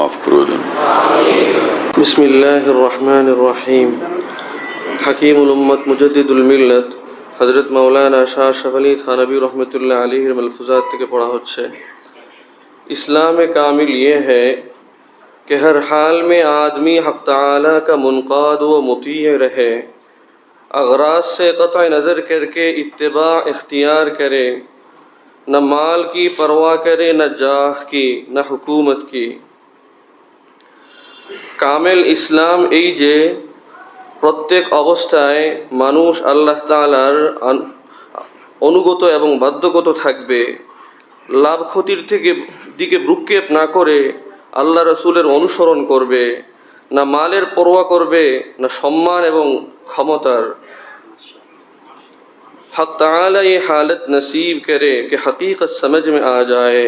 মাফ করে দেন। বিসমিল্লাহির রহমানির রহিম। হাকিমুল উম্মত মুজাদ্দিদুল মিল্লাত হযরত মাওলানা শাহ আশরাফ আলী থানভী रहमतुल्लाह अलैहि मलफूजात থেকে पढ़ा होच्छे। इस्लाम कामिल ये है कि हर हाल में आदमी हक़ ताला का मुनक़ाद व मुतीय रहे, अग़राज़ से क़त्अ नज़र करके इत्तिबा इख्तियार करे, न माल की परवाह करे, न जाह की, न हुकूमत की। कामिल इस्लाम এই যে প্রত্যেক অবস্থায় মানুষ আল্লাহ তাআলার অনুগত এবং বাধ্যগত থাকবে, লাভ ক্ষতির দিকে ভ্রুক্ষেপ না করে আল্লাহ রাসূলের অনুসরণ করবে, না মালের পরোয়া করবে, না সম্মান এবং ক্ষমতার। हक़ ताला ये हालत नसीब करे कि हकीकत समझ में आ जाए।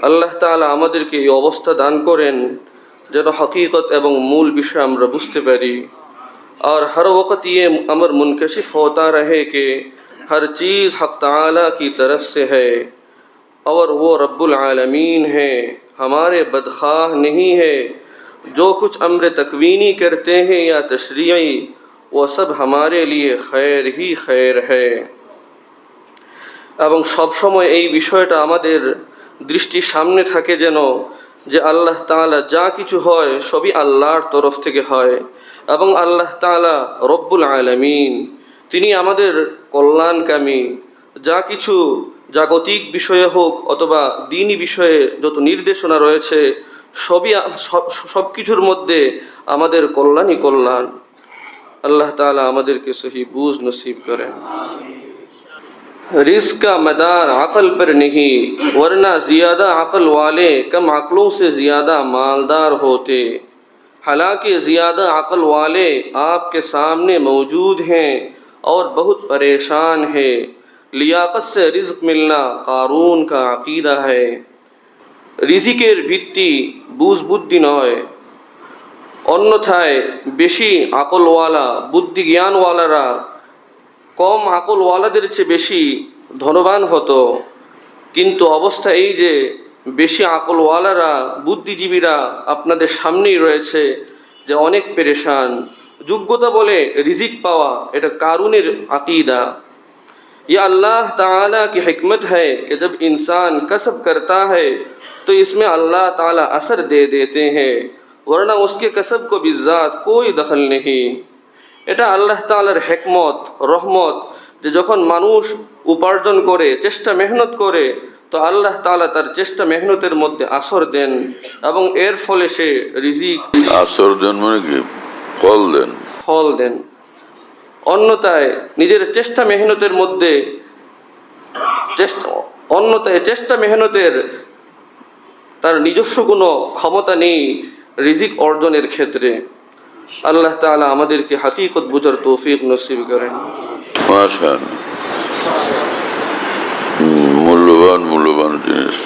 আল্লাহ তাআলা আমাদেরকে এই অবস্থা দান করেন যেন हकीकत এবং মূল বিষয় আমরা বুঝতে পারি। और हर वक्त ये अमर मुनकशिफ होता रहे कि हर चीज़ हक़ ताला की तरफ से है और वो रब्बुल आलमीन है, हमारे बदख्वाह नहीं है। जो कुछ अम्र तकवीनी करते हैं या तशरीई, वो सब हमारे लिए खैर ही खैर है। এবং সবসময় এই বিষয়টা আমাদের দৃষ্টির সামনে থাকে যেন যে আল্লাহ তাআলা যা কিছু হয় সবই আল্লাহর তরফ থেকে হয় এবং আল্লাহ তাআলা রব্বুল আলামিন, তিনি আমাদের কল্যাণকামী। যা কিছু জাগতিক বিষয়ে হোক অথবা দ্বীনি বিষয়ে যত নির্দেশনা রয়েছে সব কিছুর মধ্যে আমাদের কল্যাণই কল্যাণ। अल्लाह ताला আমাদেরকে सही बूझ नसीब करें। रिज़्क़ का मदार अक़ल पर नहीं, वरना ज़ियादा अक़ल वाले कम अक़लों से ज़्यादा मालदार होते। हालांकि ज़्यादा अक़ल वाले आपके सामने मौजूद हैं और बहुत परेशान है। लियाक़त से रिज़्क़ मिलना क़ारून का अक़ीदा है। रिज़िकेर भित्ति बुझ बुद्धि नय, অন্যথায় বেশি আকলওয়ালা বুদ্ধি জ্ঞানওয়ালারা কম আকলওয়ালাদের চেয়ে বেশি ধনবান হতো। কিন্তু অবস্থা এই যে বেশি আকলওয়ালারা বুদ্ধিজীবীরা আপনাদের সামনেই রয়েছে যে অনেক পেরেশান। যোগ্যতা বলে রিজিক পাওয়া এটা কারুনের আকিদা। ये अल्लाह ताला की हिकमत है कि जब इंसान कसब करता है तो इसमें अल्लाह ताला असर दे देते हैं, वरना उसके कसब को बिज़ात कोई दखल नहीं। এটা আল্লাহ তাআলার হিকমত রহমত যে যখন মানুষ উপার্জন করে চেষ্টা মেহনত করে তো আল্লাহ তাআলা তার চেষ্টা মেহনতের মধ্যে আসর দেন এবং এর ফলে সে রিজিক আসর দেন মানে কি ফল দেন। অন্যথায় নিজের চেষ্টা মেহনতের মধ্যে চেষ্টা মেহনতের তার নিজস্ব কোনো ক্ষমতা নেই রিজিক অর্জনের ক্ষেত্রে। আল্লাহ তাআলা আমাদেরকে হাকিকত বুঝার তৌফিক নসিব করেন। মাশাআল্লাহ, মূল্যবান জিনিস।